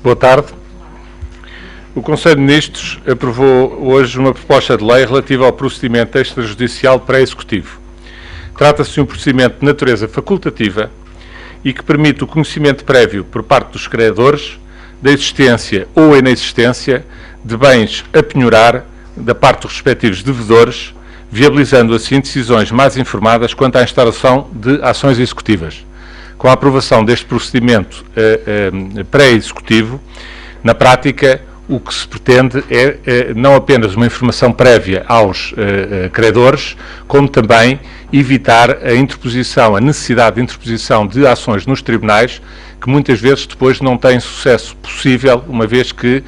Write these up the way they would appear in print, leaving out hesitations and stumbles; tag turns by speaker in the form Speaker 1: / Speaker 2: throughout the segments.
Speaker 1: Boa tarde. O Conselho de Ministros aprovou hoje uma proposta de lei relativa ao procedimento extrajudicial pré-executivo. Trata-se de um procedimento de natureza facultativa e que permite o conhecimento prévio por parte dos credores da existência ou inexistência de bens a penhorar da parte dos respectivos devedores, viabilizando assim decisões mais informadas quanto à instauração de ações executivas. Com a aprovação deste procedimento pré-executivo, na prática, o que se pretende é não apenas uma informação prévia aos credores, como também evitar a necessidade de interposição de ações nos tribunais, que muitas vezes depois não têm sucesso possível, uma vez que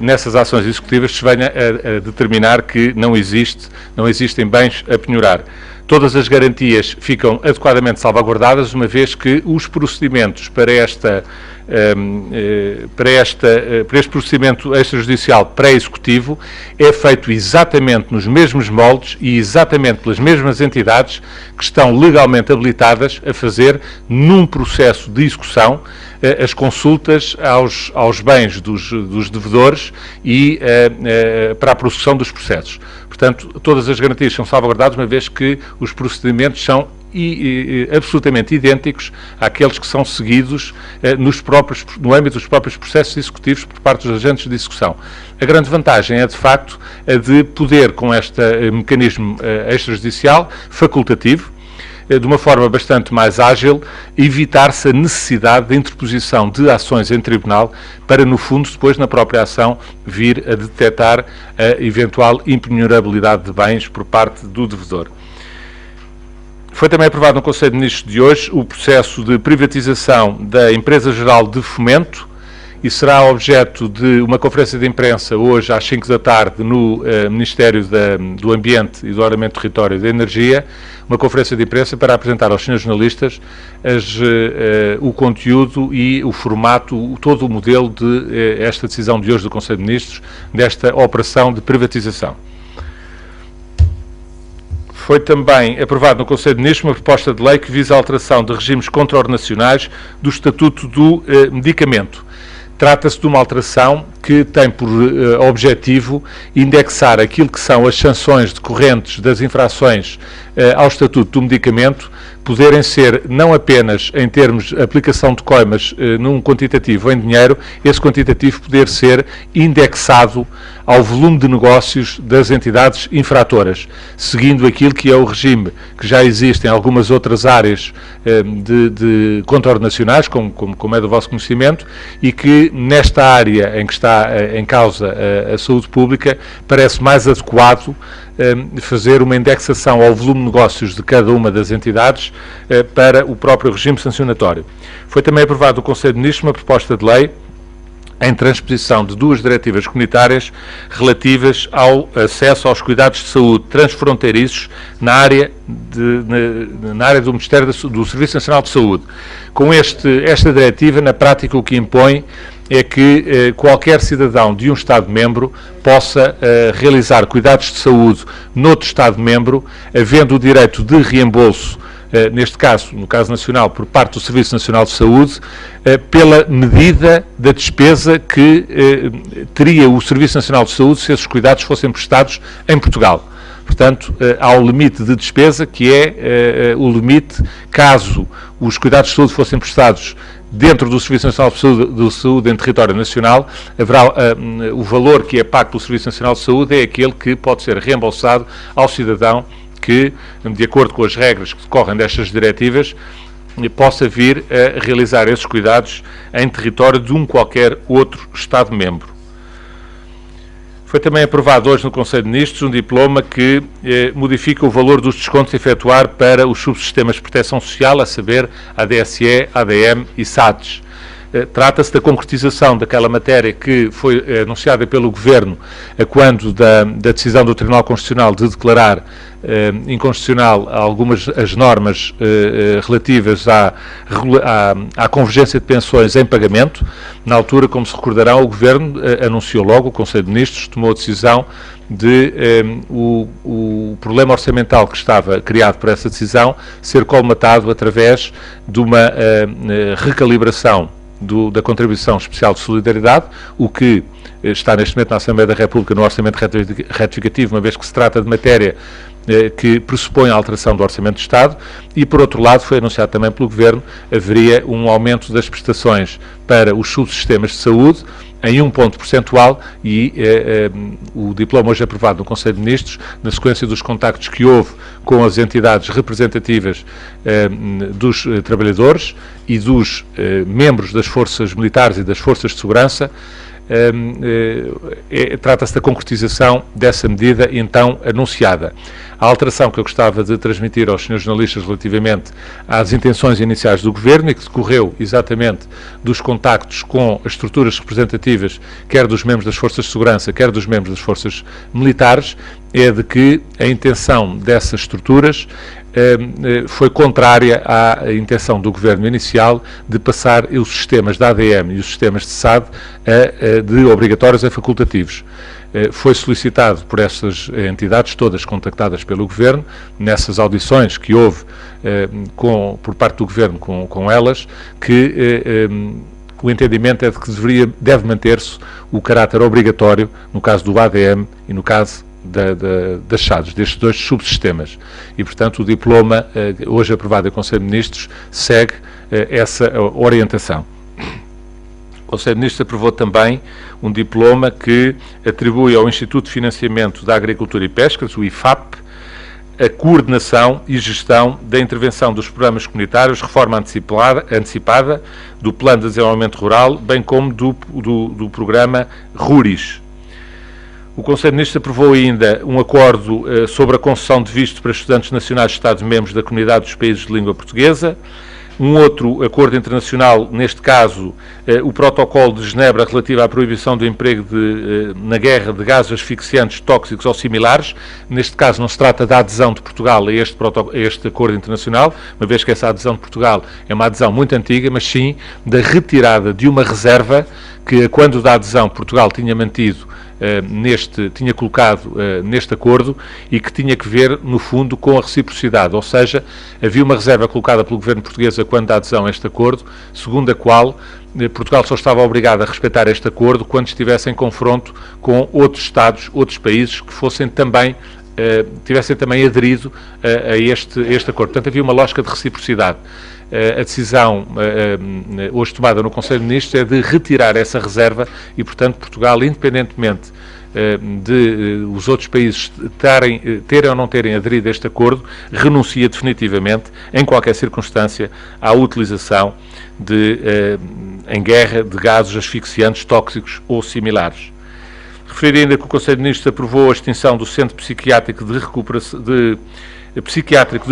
Speaker 1: nessas ações executivas se venha a determinar que não existem bens a penhorar. Todas as garantias ficam adequadamente salvaguardadas, uma vez que os procedimentos para este procedimento extrajudicial pré-executivo é feito exatamente nos mesmos moldes e exatamente pelas mesmas entidades que estão legalmente habilitadas a fazer, num processo de execução, as consultas aos bens dos devedores e para a prossecução dos processos. Portanto, todas as garantias são salvaguardadas, uma vez que os procedimentos são absolutamente idênticos àqueles que são seguidos no âmbito dos próprios processos executivos por parte dos agentes de execução. A grande vantagem é, de facto, a de poder, com este mecanismo extrajudicial facultativo, de uma forma bastante mais ágil, evitar-se a necessidade de interposição de ações em tribunal para, no fundo, depois, na própria ação, vir a detectar a eventual impenhorabilidade de bens por parte do devedor. Foi também aprovado no Conselho de Ministros de hoje o processo de privatização da Empresa Geral de Fomento e será objeto de uma conferência de imprensa hoje às 5 da tarde no Ministério do Ambiente e do Ordenamento do Território e da Energia, uma conferência de imprensa para apresentar aos senhores jornalistas o conteúdo e o formato, todo o modelo de esta decisão de hoje do Conselho de Ministros, desta operação de privatização. Foi também aprovado no Conselho de Ministros uma proposta de lei que visa a alteração de regimes contraordenacionais do Estatuto do Medicamento. Trata-se de uma alteração que tem por objetivo indexar aquilo que são as sanções decorrentes das infrações ao Estatuto do Medicamento, poderem ser não apenas em termos de aplicação de coimas num quantitativo ou em dinheiro, esse quantitativo poder ser indexado ao volume de negócios das entidades infratoras, seguindo aquilo que é o regime que já existe em algumas outras áreas de contraordenacionais, como é do vosso conhecimento, e que nesta área em que está em causa a saúde pública, parece mais adequado fazer uma indexação ao volume de negócios de cada uma das entidades para o próprio regime sancionatório. Foi também aprovado no Conselho de Ministros uma proposta de lei em transposição de duas diretivas comunitárias relativas ao acesso aos cuidados de saúde transfronteiriços na área do Ministério do Serviço Nacional de Saúde. Com esta diretiva, na prática, o que impõe é que qualquer cidadão de um Estado-membro possa realizar cuidados de saúde noutro Estado-membro, havendo o direito de reembolso, neste caso, no caso nacional, por parte do Serviço Nacional de Saúde, pela medida da despesa que teria o Serviço Nacional de Saúde se esses cuidados fossem prestados em Portugal. Portanto, há o limite de despesa, que é o limite caso os cuidados de saúde fossem prestados dentro do Serviço Nacional de Saúde em território nacional, haverá o valor que é pago pelo Serviço Nacional de Saúde é aquele que pode ser reembolsado ao cidadão que, de acordo com as regras que decorrem destas diretivas, possa vir a realizar esses cuidados em território de qualquer outro Estado-membro. Foi também aprovado hoje no Conselho de Ministros um diploma que modifica o valor dos descontos a efetuar para os subsistemas de proteção social, a saber, ADSE, ADM e SADs. Trata-se da concretização daquela matéria que foi anunciada pelo Governo quando da decisão do Tribunal Constitucional de declarar inconstitucional algumas as normas relativas à convergência de pensões em pagamento. Na altura, como se recordarão, o Governo anunciou logo, o Conselho de Ministros tomou a decisão de o problema orçamental que estava criado por essa decisão ser colmatado através de uma recalibração da Contribuição Especial de Solidariedade, o que está neste momento na Assembleia da República no Orçamento Retificativo, uma vez que se trata de matéria que pressupõe a alteração do Orçamento de Estado, e, por outro lado, foi anunciado também pelo Governo, haveria um aumento das prestações para os subsistemas de saúde em 1 ponto percentual, e o diploma hoje aprovado no Conselho de Ministros, na sequência dos contactos que houve com as entidades representativas dos trabalhadores e dos membros das forças militares e das forças de segurança, trata-se da concretização dessa medida então anunciada. A alteração que eu gostava de transmitir aos senhores jornalistas relativamente às intenções iniciais do Governo, e que decorreu exatamente dos contactos com as estruturas representativas, quer dos membros das forças de segurança, quer dos membros das forças militares, é de que a intenção dessas estruturas foi contrária à intenção do Governo inicial de passar os sistemas da ADM e os sistemas de SAD de obrigatórios a facultativos. Foi solicitado por essas entidades, todas contactadas pelo Governo, nessas audições que houve por parte do Governo com elas, que o entendimento é de que deve manter-se o caráter obrigatório, no caso do ADM e no caso das SADs, destes dois subsistemas. E, portanto, o diploma, hoje aprovado em Conselho de Ministros, segue essa orientação. O Conselho de Ministros aprovou também um diploma que atribui ao Instituto de Financiamento da Agricultura e Pesca, o IFAP, a coordenação e gestão da intervenção dos programas comunitários, reforma antecipada do Plano de Desenvolvimento Rural, bem como do programa RURIS. O Conselho de Ministros aprovou ainda um acordo sobre a concessão de visto para estudantes nacionais de Estados-membros da Comunidade dos Países de Língua Portuguesa. Um outro acordo internacional, neste caso, o Protocolo de Genebra relativo à proibição do emprego na guerra de gases asfixiantes tóxicos ou similares. Neste caso, não se trata da adesão de Portugal a este acordo internacional, uma vez que essa adesão de Portugal é uma adesão muito antiga, mas sim da retirada de uma reserva que, quando da adesão, Portugal tinha mantido tinha colocado neste acordo, e que tinha que ver, no fundo, com a reciprocidade, ou seja, havia uma reserva colocada pelo Governo português quando da adesão a este acordo, segundo a qual Portugal só estava obrigado a respeitar este acordo quando estivesse em confronto com outros Estados, outros países que fossem também tivessem também aderido a este acordo. Portanto, havia uma lógica de reciprocidade. A decisão hoje tomada no Conselho de Ministros é de retirar essa reserva e, portanto, Portugal, independentemente de os outros países terem ou não terem aderido a este acordo, renuncia definitivamente, em qualquer circunstância, à utilização em guerra de gases asfixiantes, tóxicos ou similares. Referir ainda que o Conselho de Ministros aprovou a extinção do Centro Psiquiátrico de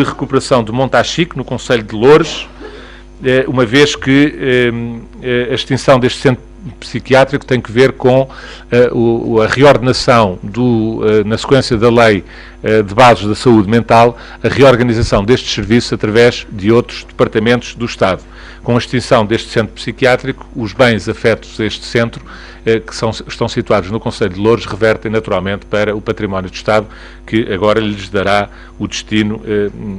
Speaker 1: Recuperação de Montachique, no Concelho de Loures, uma vez que a extinção deste centro psiquiátrico tem que ver com a reordenação, na sequência da Lei de Bases da Saúde Mental, a reorganização destes serviços através de outros departamentos do Estado. Com a extinção deste centro psiquiátrico, os bens afetos a este centro, que estão situados no Concelho de Loures, revertem naturalmente para o património do Estado, que agora lhes dará o destino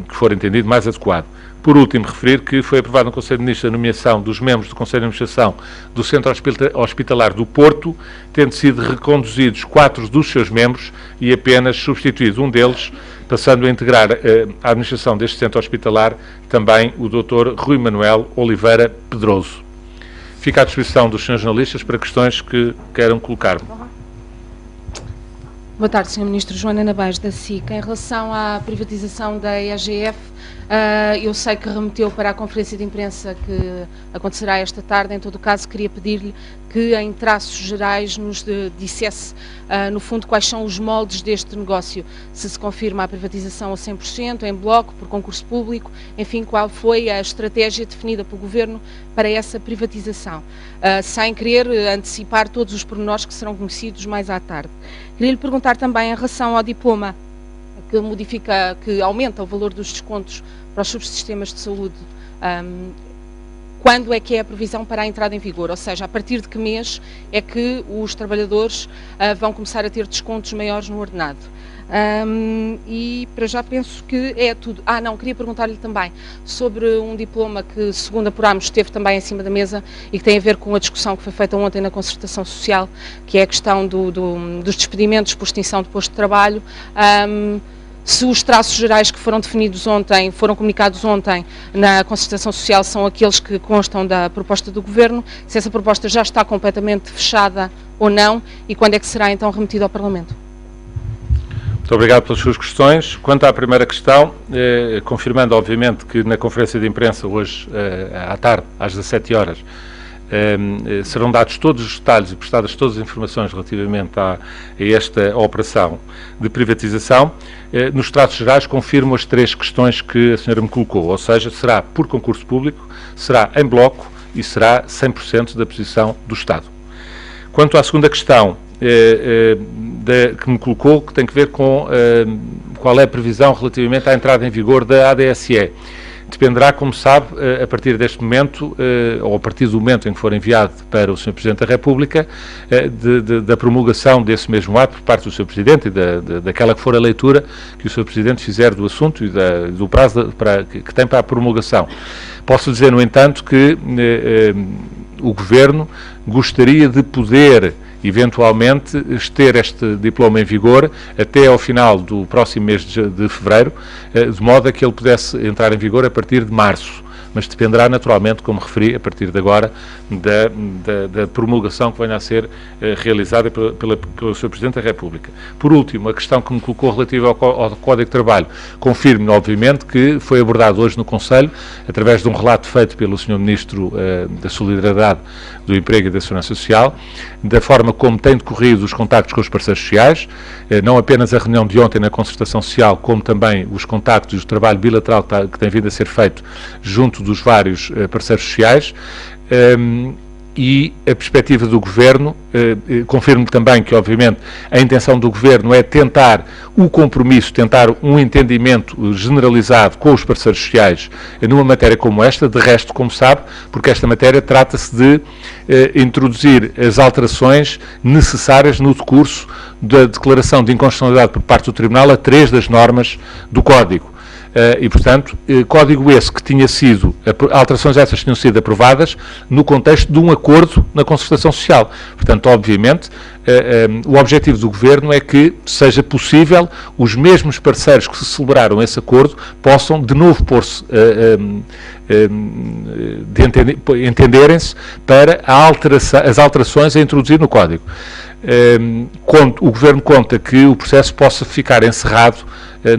Speaker 1: que for entendido mais adequado. Por último, referir que foi aprovado no Conselho de Ministros a nomeação dos membros do Conselho de Administração do Centro Hospitalar do Porto, tendo sido reconduzidos 4 dos seus membros e apenas substituído um deles, passando a integrar a administração deste centro hospitalar também o Dr. Rui Manuel Oliveira Pedroso. Fica à disposição dos senhores jornalistas para questões que queiram colocar.
Speaker 2: Boa tarde, Sr. Ministro. Joana Nabais, da SIC. Em relação à privatização da EGF, eu sei que remeteu para a conferência de imprensa que acontecerá esta tarde. Em todo o caso, queria pedir-lhe que, em traços gerais, nos dissesse, no fundo, quais são os moldes deste negócio. Se confirma a privatização a 100%, em bloco, por concurso público, enfim, qual foi a estratégia definida pelo Governo para essa privatização, sem querer antecipar todos os pormenores que serão conhecidos mais à tarde. Queria lhe perguntar também em relação ao diploma que aumenta o valor dos descontos para os subsistemas de saúde. quando é que é a previsão para a entrada em vigor, ou seja, a partir de que mês é que os trabalhadores vão começar a ter descontos maiores no ordenado. E para já penso que é tudo. Não, queria perguntar-lhe também sobre um diploma que, segundo apurámos, esteve também em cima da mesa e que tem a ver com a discussão que foi feita ontem na Concertação Social, que é a questão dos despedimentos por extinção de posto de trabalho. Se os traços gerais que foram definidos ontem, foram comunicados ontem na Concertação Social, são aqueles que constam da proposta do Governo, se essa proposta já está completamente fechada ou não, e quando é que será então remetida ao Parlamento?
Speaker 1: Muito obrigado pelas suas questões. Quanto à primeira questão, confirmando obviamente que na conferência de imprensa hoje à tarde, às 17 horas, serão dados todos os detalhes e prestadas todas as informações relativamente a esta operação de privatização. Nos traços gerais confirmo as 3 questões que a senhora me colocou, ou seja, será por concurso público, será em bloco e será 100% da posição do Estado. Quanto à segunda questão que me colocou, que tem que ver com qual é a previsão relativamente à entrada em vigor da ADSE. Dependerá, como sabe, a partir deste momento, ou a partir do momento em que for enviado para o Sr. Presidente da República, da promulgação desse mesmo ato por parte do Sr. Presidente e daquela que for a leitura que o Sr. Presidente fizer do assunto e do prazo que tem para a promulgação. Posso dizer, no entanto, que o Governo gostaria de poder eventualmente ter este diploma em vigor até ao final do próximo mês de fevereiro, de modo a que ele pudesse entrar em vigor a partir de março. Mas dependerá naturalmente, como referi, a partir de agora, da promulgação que venha a ser realizada pelo Sr. Presidente da República. Por último, a questão que me colocou relativa ao Código de Trabalho. Confirmo, obviamente, que foi abordado hoje no Conselho, através de um relato feito pelo Sr. Ministro da Solidariedade, do Emprego e da Segurança Social, da forma como têm decorrido os contactos com os parceiros sociais, não apenas a reunião de ontem na Concertação Social, como também os contactos e o trabalho bilateral que tem vindo a ser feito junto dos vários parceiros sociais, e a perspectiva do Governo, confirmo também que, obviamente, a intenção do Governo é tentar o compromisso, tentar um entendimento generalizado com os parceiros sociais numa matéria como esta. De resto, como sabe, porque esta matéria trata-se de introduzir as alterações necessárias no decurso da declaração de inconstitucionalidade por parte do Tribunal a 3 das normas do Código. E, portanto, código esse que tinha sido, alterações essas tinham sido aprovadas no contexto de um acordo na Concertação Social. Portanto, obviamente, o objetivo do Governo é que seja possível os mesmos parceiros que se celebraram esse acordo possam de novo pôr-se, entenderem-se para as alterações a introduzir no Código. O Governo conta que o processo possa ficar encerrado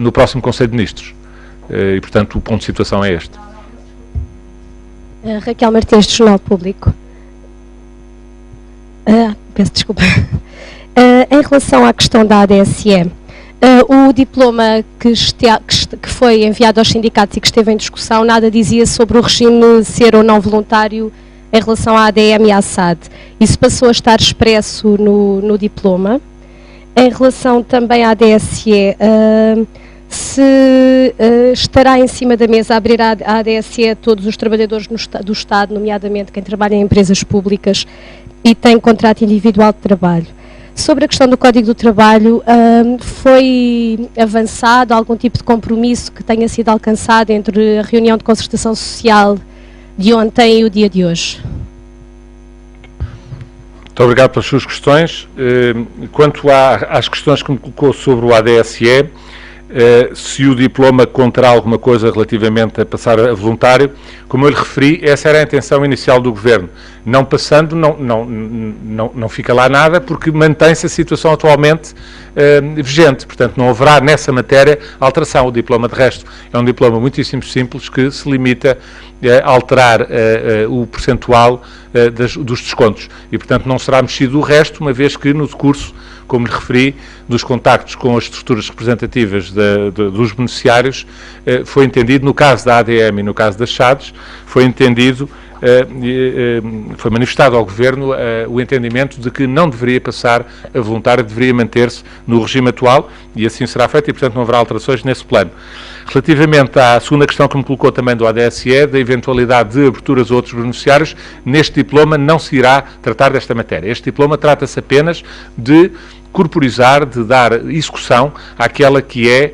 Speaker 1: no próximo Conselho de Ministros. E, portanto, o ponto de situação é este.
Speaker 3: Raquel Martins, do Jornal Público. Peço desculpa. Em relação à questão da ADSE, o diploma que foi enviado aos sindicatos e que esteve em discussão nada dizia sobre o regime ser ou não voluntário em relação à ADM e à SAD. Isso passou a estar expresso no diploma. Em relação também à ADSE, se estará em cima da mesa a abrir a ADSE a todos os trabalhadores do Estado, nomeadamente quem trabalha em empresas públicas e tem contrato individual de trabalho. Sobre a questão do Código do Trabalho, foi avançado algum tipo de compromisso que tenha sido alcançado entre a reunião de concertação social de ontem e o dia de hoje?
Speaker 1: Muito obrigado pelas suas questões. Quanto às questões que me colocou sobre o ADSE, se o diploma conterá alguma coisa relativamente a passar a voluntário, como eu lhe referi, essa era a intenção inicial do Governo. Não passando, não fica lá nada, porque mantém-se a situação atualmente vigente. Portanto, não haverá nessa matéria alteração. O diploma, de resto, é um diploma muitíssimo simples que se limita a alterar o percentual dos descontos. E, portanto, não será mexido o resto, uma vez que no decurso, como lhe referi, dos contactos com as estruturas representativas dos beneficiários, foi entendido, no caso da ADM e no caso das SADs, foi entendido foi manifestado ao Governo o entendimento de que não deveria passar a voluntária, deveria manter-se no regime atual, e assim será feito, e portanto não haverá alterações nesse plano. Relativamente à segunda questão que me colocou também do ADSE, da eventualidade de aberturas a outros beneficiários, neste diploma não se irá tratar desta matéria. Este diploma trata-se apenas de corporizar, de dar execução àquela que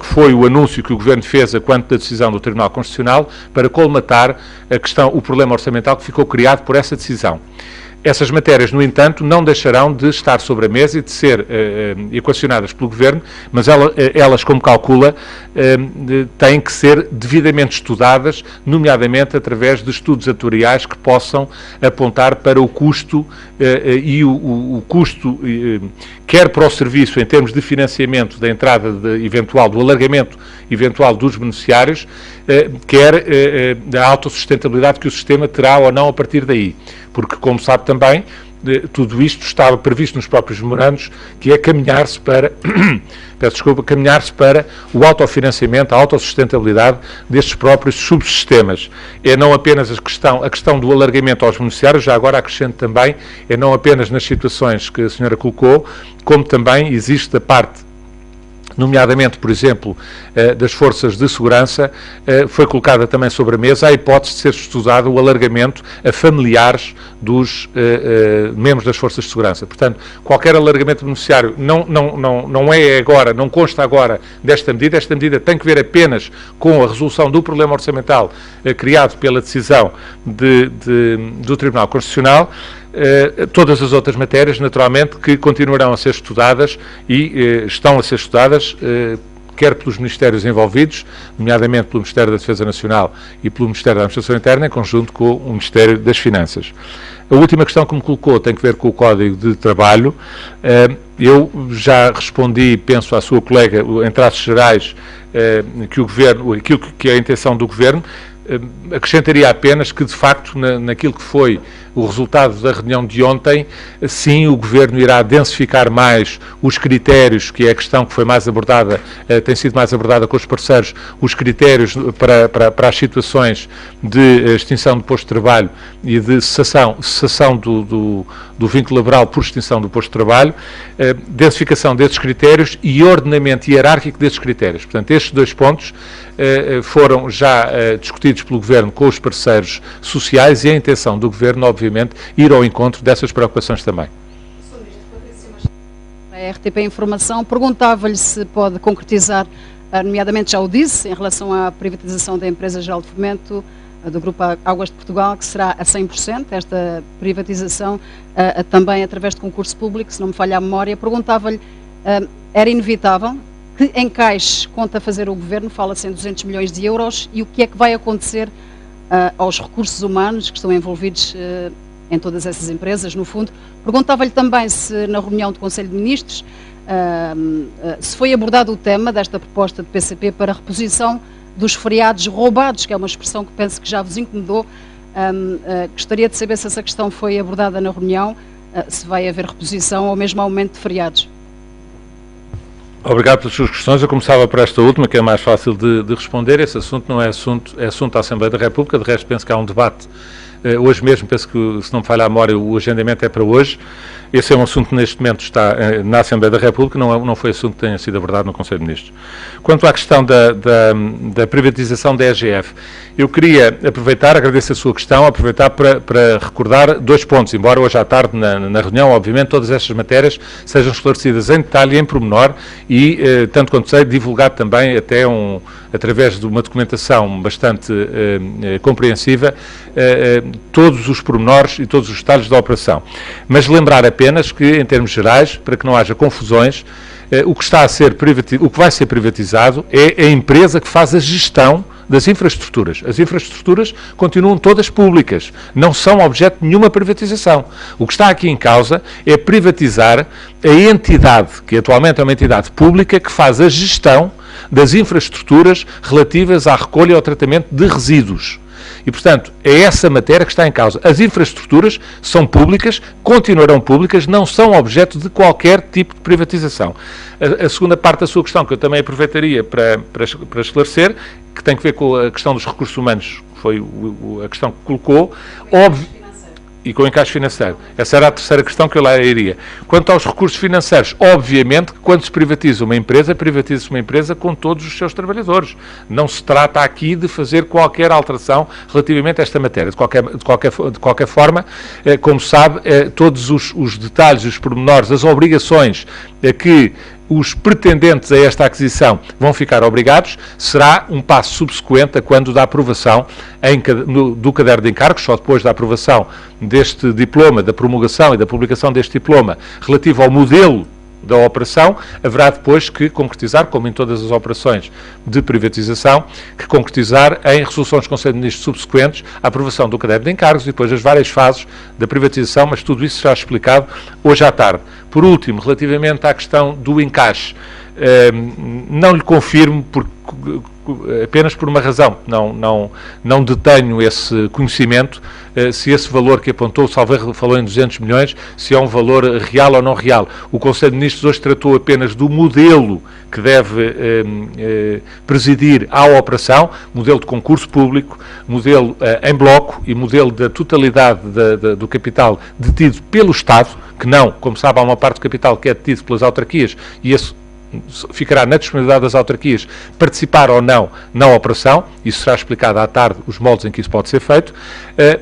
Speaker 1: foi o anúncio que o Governo fez a quanto da decisão do Tribunal Constitucional para colmatar o problema orçamental que ficou criado por essa decisão. Essas matérias, no entanto, não deixarão de estar sobre a mesa e de ser equacionadas pelo Governo, mas elas, como calcula, têm que ser devidamente estudadas, nomeadamente através de estudos atuariais que possam apontar para o custo e o custo, quer para o serviço em termos de financiamento da entrada eventual, do alargamento eventual dos beneficiários, quer da autossustentabilidade que o sistema terá ou não a partir daí. Porque, como sabe também, tudo isto estava previsto nos próprios memorandos, que é caminhar-se para, caminhar-se para o autofinanciamento, a autossustentabilidade destes próprios subsistemas. É não apenas a questão do alargamento aos beneficiários, já agora acrescento também, é não apenas nas situações que a senhora colocou, como também existe a parte, nomeadamente, por exemplo, das forças de segurança, foi colocada também sobre a mesa a hipótese de ser estudado o alargamento a familiares dos membros das forças de segurança. Portanto, qualquer alargamento beneficiário não é agora, não consta agora desta medida. Esta medida tem que ver apenas com a resolução do problema orçamental criado pela decisão do Tribunal Constitucional. Todas as outras matérias, naturalmente, que continuarão a ser estudadas e estão a ser estudadas, quer pelos ministérios envolvidos, nomeadamente pelo Ministério da Defesa Nacional e pelo Ministério da Administração Interna, em conjunto com o Ministério das Finanças. A última questão que me colocou tem que ver com o Código de Trabalho. Eu já respondi, penso à sua colega, em traços gerais, que o Governo, aquilo que é a intenção do Governo. Acrescentaria apenas que, de facto, naquilo que foi o resultado da reunião de ontem, sim, o Governo irá densificar mais os critérios, que é a questão que foi mais abordada, tem sido mais abordada com os parceiros, os critérios para as situações de extinção do posto de trabalho e de cessação do vínculo laboral por extinção do posto de trabalho, densificação desses critérios e ordenamento hierárquico desses critérios. Portanto, estes dois pontos foram já discutidos pelo Governo com os parceiros sociais e a intenção do Governo, obviamente, ir ao encontro dessas preocupações também.
Speaker 4: A RTP Informação perguntava-lhe se pode concretizar, nomeadamente já o disse, em relação à privatização da Empresa Geral de Fomento do Grupo Águas de Portugal, que será a 100%, esta privatização também através de concurso público, se não me falha a memória. Perguntava-lhe, era inevitável? Que encaixe conta fazer o Governo? Fala-se em 200 milhões de euros, e o que é que vai acontecer aos recursos humanos que estão envolvidos em todas essas empresas, no fundo? Perguntava-lhe também se na reunião do Conselho de Ministros se foi abordado o tema desta proposta de PCP para reposição dos feriados roubados, que é uma expressão que penso que já vos incomodou. Gostaria de saber se essa questão foi abordada na reunião, se vai haver reposição ou mesmo aumento de feriados.
Speaker 1: Obrigado pelas suas questões. Eu começava por esta última, que é mais fácil de responder. Esse assunto não é assunto, é assunto da Assembleia da República. De resto, penso que há um debate hoje mesmo, penso que, se não me falha a memória, o agendamento é para hoje. Esse é um assunto que neste momento está na Assembleia da República, não foi assunto que tenha sido abordado no Conselho de Ministros. Quanto à questão da privatização da EGF, eu queria aproveitar, agradeço a sua questão, aproveitar para recordar dois pontos, embora hoje à tarde na reunião, obviamente, todas estas matérias sejam esclarecidas em detalhe e em pormenor e, tanto quanto sei, divulgar também até através de uma documentação bastante compreensiva, todos os pormenores e todos os detalhes da operação. Mas lembrar apenas que, em termos gerais, para que não haja confusões, o que vai ser privatizado é a empresa que faz a gestão das infraestruturas. As infraestruturas continuam todas públicas, não são objeto de nenhuma privatização. O que está aqui em causa é privatizar a entidade, que atualmente é uma entidade pública, que faz a gestão das infraestruturas relativas à recolha e ao tratamento de resíduos. E, portanto, é essa matéria que está em causa. As infraestruturas são públicas, continuarão públicas, não são objeto de qualquer tipo de privatização. A segunda parte da sua questão, que eu também aproveitaria para esclarecer, que tem que ver com a questão dos recursos humanos, foi a questão que colocou, óbvio. E com o encaixe financeiro. Essa era a terceira questão que eu lá iria. Quanto aos recursos financeiros, obviamente que quando se privatiza-se uma empresa com todos os seus trabalhadores. Não se trata aqui de fazer qualquer alteração relativamente a esta matéria. De qualquer forma, como sabe, todos os detalhes, os pormenores, as obrigações que os pretendentes a esta aquisição vão ficar obrigados, será um passo subsequente a quando da aprovação do caderno de encargos, só depois da aprovação deste diploma, da promulgação e da publicação deste diploma relativo ao modelo da operação, haverá depois que concretizar, como em todas as operações de privatização, que concretizar em resoluções do Conselho de Ministros subsequentes a aprovação do caderno de encargos e depois as várias fases da privatização, mas tudo isso será explicado hoje à tarde. Por último, relativamente à questão do encaixe, não lhe confirmo apenas por uma razão, não detenho esse conhecimento, se esse valor que apontou, Salveiro falou em 200 milhões, se é um valor real ou não real. O Conselho de Ministros hoje tratou apenas do modelo que deve presidir à operação, modelo de concurso público, modelo em bloco e modelo da totalidade do capital detido pelo Estado, que não, como sabe, há uma parte do capital que é detido pelas autarquias e esse ficará na disponibilidade das autarquias participar ou não na operação, isso será explicado à tarde, os moldes em que isso pode ser feito.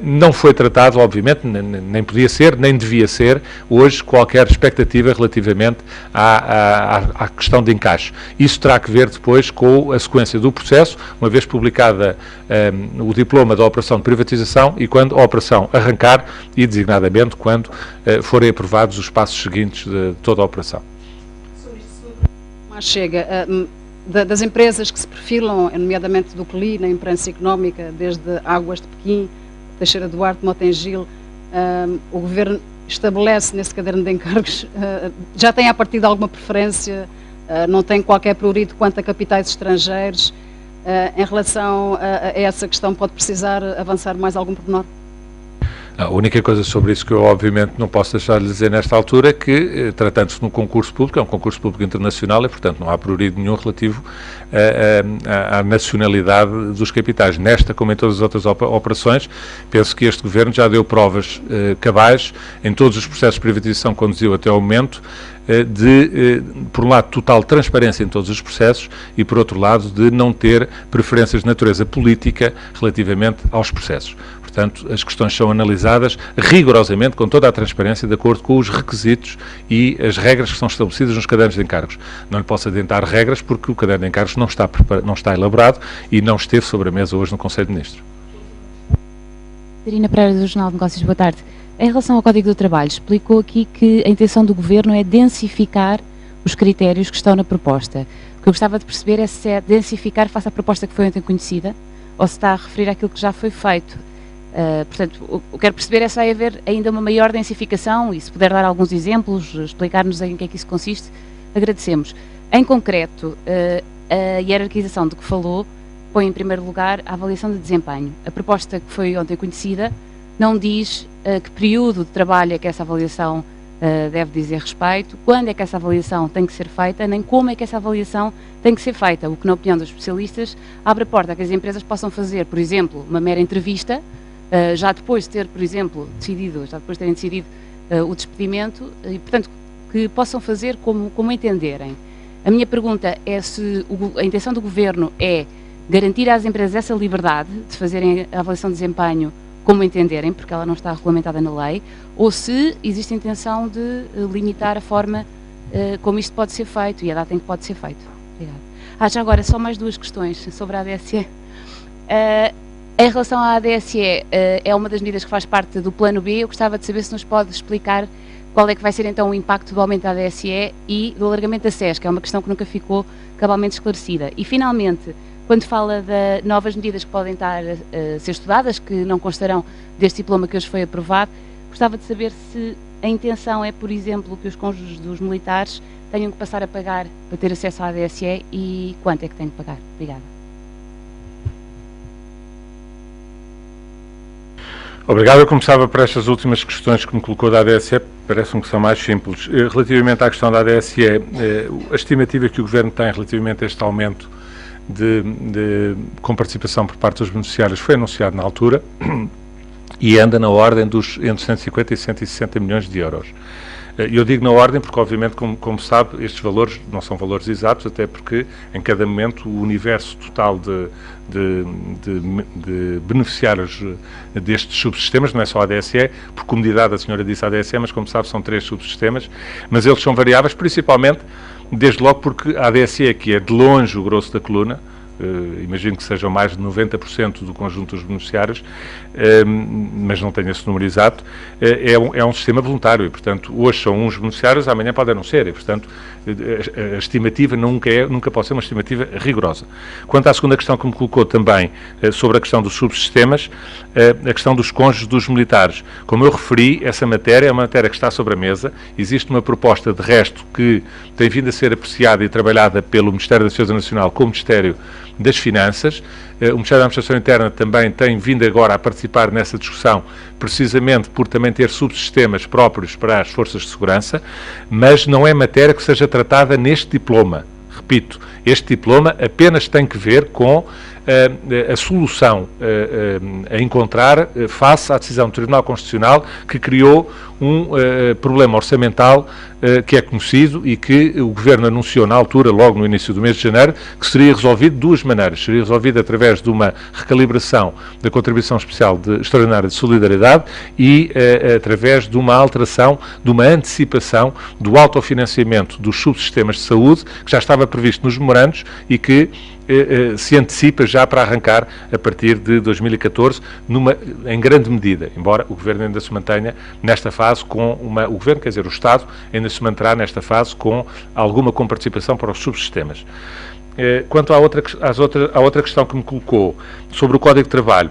Speaker 1: Não foi tratado, obviamente, nem podia ser, nem devia ser, hoje, qualquer expectativa relativamente à questão de encaixe. Isso terá que ver depois com a sequência do processo, uma vez publicada o diploma da operação de privatização e quando a operação arrancar e, designadamente, quando forem aprovados os passos seguintes de toda a operação.
Speaker 4: Chega das empresas que se perfilam, nomeadamente do CLI, na imprensa económica, desde Águas de Pequim, Teixeira Duarte, Motengil, o Governo estabelece nesse caderno de encargos, já tem a partir de alguma preferência, não tem qualquer prioridade quanto a capitais estrangeiros. Em relação a essa questão, pode precisar avançar mais algum pormenor?
Speaker 1: A única coisa sobre isso que eu, obviamente, não posso deixar de dizer nesta altura é que, tratando-se de um concurso público, é um concurso público internacional e, portanto, não há prioridade nenhum relativo à nacionalidade dos capitais. Nesta, como em todas as outras operações, penso que este Governo já deu provas cabais em todos os processos de privatização que conduziu até ao momento, por um lado, total transparência em todos os processos e, por outro lado, de não ter preferências de natureza política relativamente aos processos. Portanto, as questões são analisadas rigorosamente, com toda a transparência, de acordo com os requisitos e as regras que são estabelecidas nos cadernos de encargos. Não lhe posso adiantar regras porque o caderno de encargos não está elaborado e não esteve sobre a mesa hoje no Conselho de Ministros.
Speaker 5: Catarina Pereira, do Jornal de Negócios, boa tarde. Em relação ao Código do Trabalho, explicou aqui que a intenção do Governo é densificar os critérios que estão na proposta. O que eu gostava de perceber é se é densificar face à proposta que foi ontem conhecida ou se está a referir àquilo que já foi feito. Portanto, o que quero perceber é se vai haver ainda uma maior densificação e se puder dar alguns exemplos, explicar-nos em que é que isso consiste, agradecemos. Em concreto, a hierarquização de que falou põe em primeiro lugar a avaliação de desempenho. A proposta que foi ontem conhecida não diz que período de trabalho é que essa avaliação deve dizer respeito, quando é que essa avaliação tem que ser feita, nem como é que essa avaliação tem que ser feita, o que, na opinião dos especialistas, abre a porta a que as empresas possam fazer, por exemplo, uma mera entrevista, já depois de ter, por exemplo, terem decidido o despedimento e, portanto, que possam fazer como entenderem. A minha pergunta é se a intenção do Governo é garantir às empresas essa liberdade de fazerem a avaliação de desempenho como entenderem, porque ela não está regulamentada na lei, ou se existe a intenção de limitar a forma como isto pode ser feito e a data em que pode ser feito. Obrigada. Já agora, só mais duas questões sobre a ADSE. Em relação à ADSE, é uma das medidas que faz parte do Plano B. Eu gostava de saber se nos pode explicar qual é que vai ser então o impacto do aumento da ADSE e do alargamento da SES, que é uma questão que nunca ficou cabalmente esclarecida. E, finalmente, quando fala de novas medidas que podem estar a ser estudadas, que não constarão deste diploma que hoje foi aprovado, gostava de saber se a intenção é, por exemplo, que os cônjuges dos militares tenham que passar a pagar para ter acesso à ADSE e quanto é que têm que pagar. Obrigada.
Speaker 1: Obrigado. Eu começava por estas últimas questões que me colocou da ADSE, parece-me que são mais simples. Relativamente à questão da ADSE, a estimativa que o Governo tem relativamente a este aumento com participação por parte dos beneficiários foi anunciado na altura e anda na ordem dos entre 150 e 160 milhões de euros. Eu digo na ordem porque, obviamente, como sabe, estes valores não são valores exatos, até porque, em cada momento, o universo total de beneficiários destes subsistemas, não é só a ADSE, por comodidade a senhora disse a ADSE, mas, como sabe, são 3 subsistemas, mas eles são variáveis, principalmente, desde logo porque a ADSE, que é de longe o grosso da coluna, imagino que sejam mais de 90% do conjunto dos beneficiários, mas não tenho esse número exato, é um sistema voluntário e, portanto, hoje são uns beneficiários, amanhã podem não ser, e, portanto, a estimativa nunca pode ser uma estimativa rigorosa. Quanto à segunda questão que me colocou também, sobre a questão dos subsistemas, a questão dos cônjuges dos militares. Como eu referi, essa matéria é uma matéria que está sobre a mesa, existe uma proposta de resto que tem vindo a ser apreciada e trabalhada pelo Ministério da Defesa Nacional com o Ministério das Finanças. O Ministério da Administração Interna também tem vindo agora a participar nessa discussão, precisamente por também ter subsistemas próprios para as forças de segurança, mas não é matéria que seja tratada neste diploma. Repito, este diploma apenas tem que ver com a solução a encontrar face à decisão do Tribunal Constitucional que criou um problema orçamental que é conhecido e que o Governo anunciou na altura, logo no início do mês de janeiro, que seria resolvido de 2 maneiras. Seria resolvido através de uma recalibração da Contribuição Especial Extraordinária de Solidariedade e através de uma alteração, de uma antecipação do autofinanciamento dos subsistemas de saúde, que já estava previsto nos memorandos e que se antecipa já para arrancar a partir de 2014, em grande medida, embora o Governo ainda se mantenha nesta fase com o Governo, quer dizer, o Estado, ainda se manterá nesta fase com alguma comparticipação para os subsistemas. Quanto à outra questão que me colocou sobre o Código de Trabalho,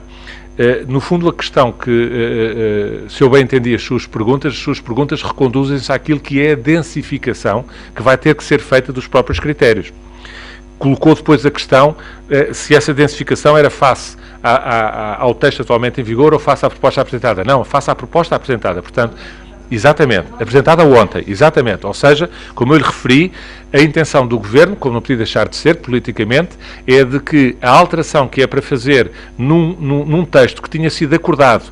Speaker 1: no fundo a questão que, se eu bem entendi as suas perguntas reconduzem-se àquilo que é a densificação que vai ter que ser feita dos próprios critérios. Colocou depois a questão se essa densificação era face ao texto atualmente em vigor ou face à proposta apresentada. Não, face à proposta apresentada. Portanto, exatamente, apresentada ontem, exatamente. Ou seja, como eu lhe referi, a intenção do Governo, como não podia deixar de ser politicamente, é de que a alteração que é para fazer num texto que tinha sido acordado,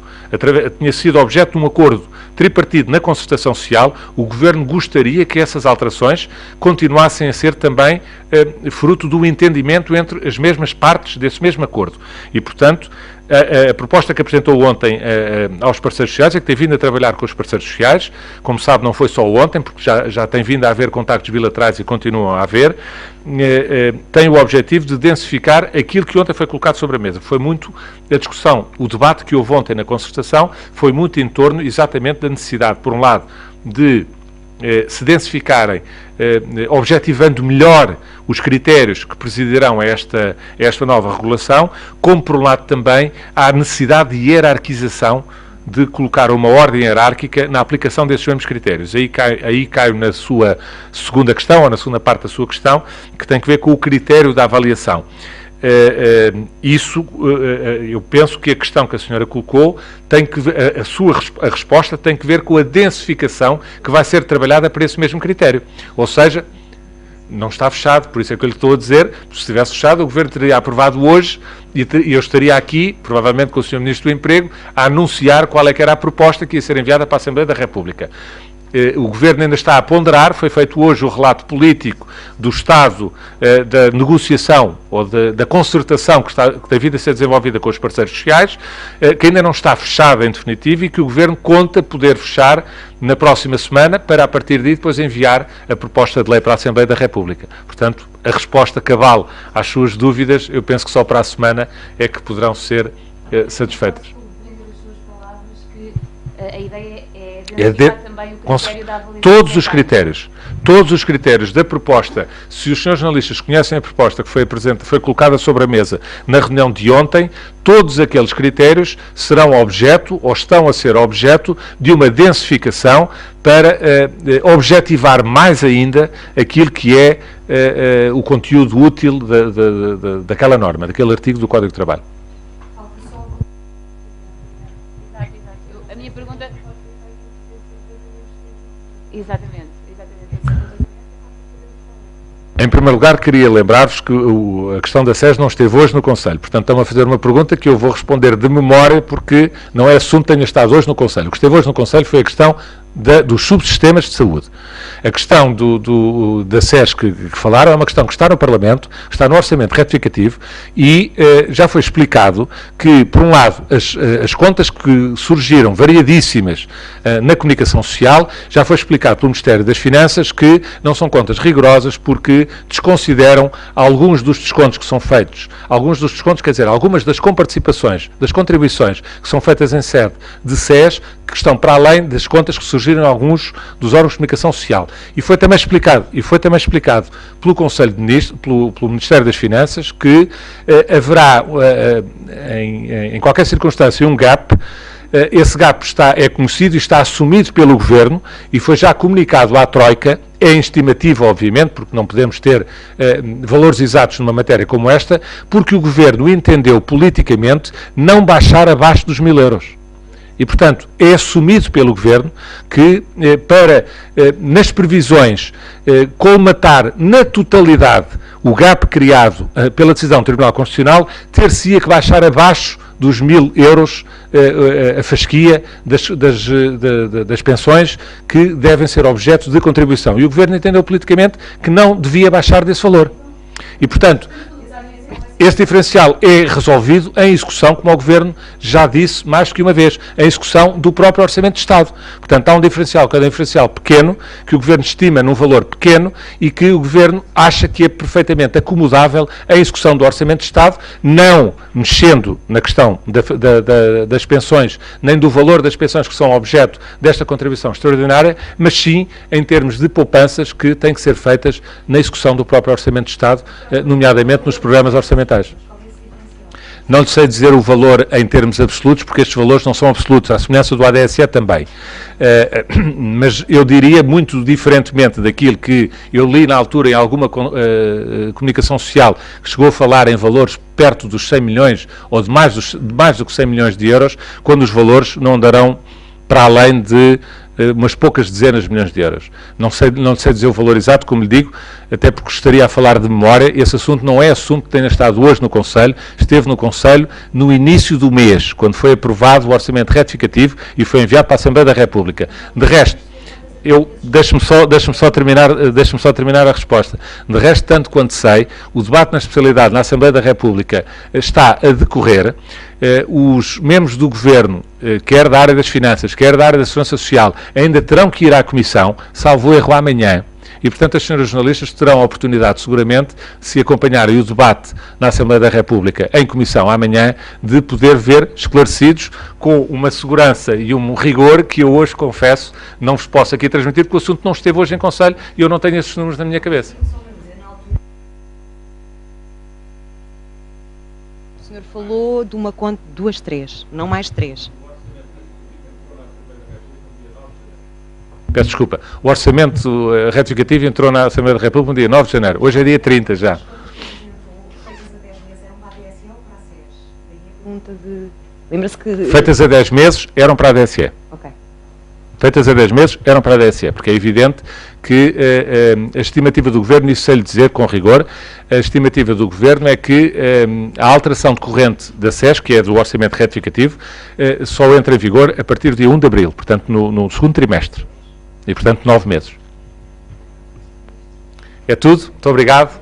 Speaker 1: tinha sido objeto de um acordo tripartido na concertação social, o Governo gostaria que essas alterações continuassem a ser também fruto do entendimento entre as mesmas partes desse mesmo acordo. E, portanto, a proposta que apresentou ontem aos parceiros sociais é que tem vindo a trabalhar com os parceiros sociais. Como sabe, não foi só ontem, porque já tem vindo a haver contactos bilaterais e continuam a haver. Tem o objetivo de densificar aquilo que ontem foi colocado sobre a mesa. Foi muito a discussão, o debate que houve ontem na concertação foi muito em torno exatamente da necessidade, por um lado, de se densificarem, objetivando melhor os critérios que presidirão a esta nova regulação, como, por um lado, também há necessidade de hierarquização, de colocar uma ordem hierárquica na aplicação desses mesmos critérios. Aí caio na sua segunda questão, ou na segunda parte da sua questão, que tem que ver com o critério da avaliação. Eu penso que a questão que a senhora colocou tem que a resposta tem que ver com a densificação que vai ser trabalhada por esse mesmo critério. Ou seja, não está fechado, por isso é que eu lhe estou a dizer, se estivesse fechado, o Governo teria aprovado hoje e eu estaria aqui, provavelmente com o Sr. Ministro do Emprego, a anunciar qual é que era a proposta que ia ser enviada para a Assembleia da República. O Governo ainda está a ponderar, foi feito hoje o relato político do estado da negociação ou da concertação que tem vindo a ser desenvolvida com os parceiros sociais, que ainda não está fechada em definitivo e que o Governo conta poder fechar na próxima semana para, a partir daí, depois enviar a proposta de lei para a Assembleia da República. Portanto, a resposta cabal às suas dúvidas, eu penso que só para a semana é que poderão ser satisfeitas.
Speaker 5: A ideia é também o critério da avaliação.
Speaker 1: Todos os critérios da proposta, se os senhores jornalistas conhecem a proposta que foi colocada sobre a mesa na reunião de ontem, todos aqueles critérios serão objeto, ou estão a ser objeto, de uma densificação para objetivar mais ainda aquilo que é o conteúdo útil daquela norma, daquele artigo do Código de Trabalho.
Speaker 5: A minha pergunta... Exatamente.
Speaker 1: Em primeiro lugar, queria lembrar-vos que a questão da SES não esteve hoje no Conselho. Portanto, estão a fazer uma pergunta que eu vou responder de memória, porque não é assunto que tenha estado hoje no Conselho. O que esteve hoje no Conselho foi a questão dos subsistemas de saúde. A questão da SES que falaram é uma questão que está no Parlamento, está no orçamento retificativo e já foi explicado que, por um lado, as contas que surgiram variadíssimas na comunicação social, já foi explicado pelo Ministério das Finanças que não são contas rigorosas porque desconsideram alguns dos descontos que são feitos, algumas das comparticipações, das contribuições que são feitas em sede de SES, que estão para além das contas que surgiram em alguns dos órgãos de comunicação social. E foi também explicado pelo Conselho de Ministros, pelo Ministério das Finanças, que haverá, em qualquer circunstância, um gap. Esse gap é conhecido e está assumido pelo Governo e foi já comunicado à Troika. É em estimativa, obviamente, porque não podemos ter valores exatos numa matéria como esta, porque o Governo entendeu politicamente não baixar abaixo dos 1.000 euros. E, portanto, é assumido pelo Governo que, nas previsões, colmatar na totalidade o gap criado pela decisão do Tribunal Constitucional, ter-se-ia que baixar abaixo dos 1.000 euros a fasquia das pensões que devem ser objeto de contribuição. E o Governo entendeu politicamente que não devia baixar desse valor. E, portanto, este diferencial é resolvido em execução, como o Governo já disse mais que uma vez, em execução do próprio Orçamento de Estado. Portanto, há um diferencial que é um diferencial pequeno, que o Governo estima num valor pequeno e que o Governo acha que é perfeitamente acomodável em execução do Orçamento de Estado, não mexendo na questão das pensões, nem do valor das pensões que são objeto desta contribuição extraordinária, mas sim em termos de poupanças que têm que ser feitas na execução do próprio Orçamento de Estado, nomeadamente nos programas orçamentais. Não lhe sei dizer o valor em termos absolutos, porque estes valores não são absolutos, à semelhança do ADSE também. Mas eu diria, muito diferentemente daquilo que eu li na altura em alguma comunicação social, que chegou a falar em valores perto dos 100 milhões, ou de mais do que 100 milhões de euros, quando os valores não andarão para além de umas poucas dezenas de milhões de euros. Não sei dizer o valor exato, como lhe digo, até porque estaria a falar de memória. Esse assunto não é assunto que tenha estado hoje no Conselho, esteve no Conselho no início do mês, quando foi aprovado o orçamento retificativo e foi enviado para a Assembleia da República. De resto, deixe-me só terminar a resposta. De resto, tanto quanto sei, o debate na especialidade na Assembleia da República está a decorrer. Os membros do Governo, quer da área das Finanças, quer da área da Segurança Social, ainda terão que ir à Comissão, salvo erro amanhã. E, portanto, as senhoras jornalistas terão a oportunidade, seguramente, se acompanharem o debate na Assembleia da República em Comissão amanhã, de poder ver esclarecidos com uma segurança e um rigor que eu hoje, confesso, não vos posso aqui transmitir, porque o assunto não esteve hoje em Conselho e eu não tenho esses números na minha cabeça.
Speaker 6: O senhor falou de uma conta, 2, 3, não mais 3.
Speaker 1: Peço desculpa. O orçamento retificativo entrou na Assembleia da República no dia 9 de janeiro. Hoje é dia 30 já. Feitas a 10 meses eram para a DSE.
Speaker 6: Ok.
Speaker 1: Feitas a 10 meses eram para a DSE, porque é evidente que a estimativa do Governo, isso sei-lhe dizer com rigor, a estimativa do Governo é que a alteração decorrente da SES, que é do orçamento retificativo, só entra em vigor a partir do dia 1 de abril, portanto no segundo trimestre. E, portanto, 9 meses. É tudo. Muito obrigado.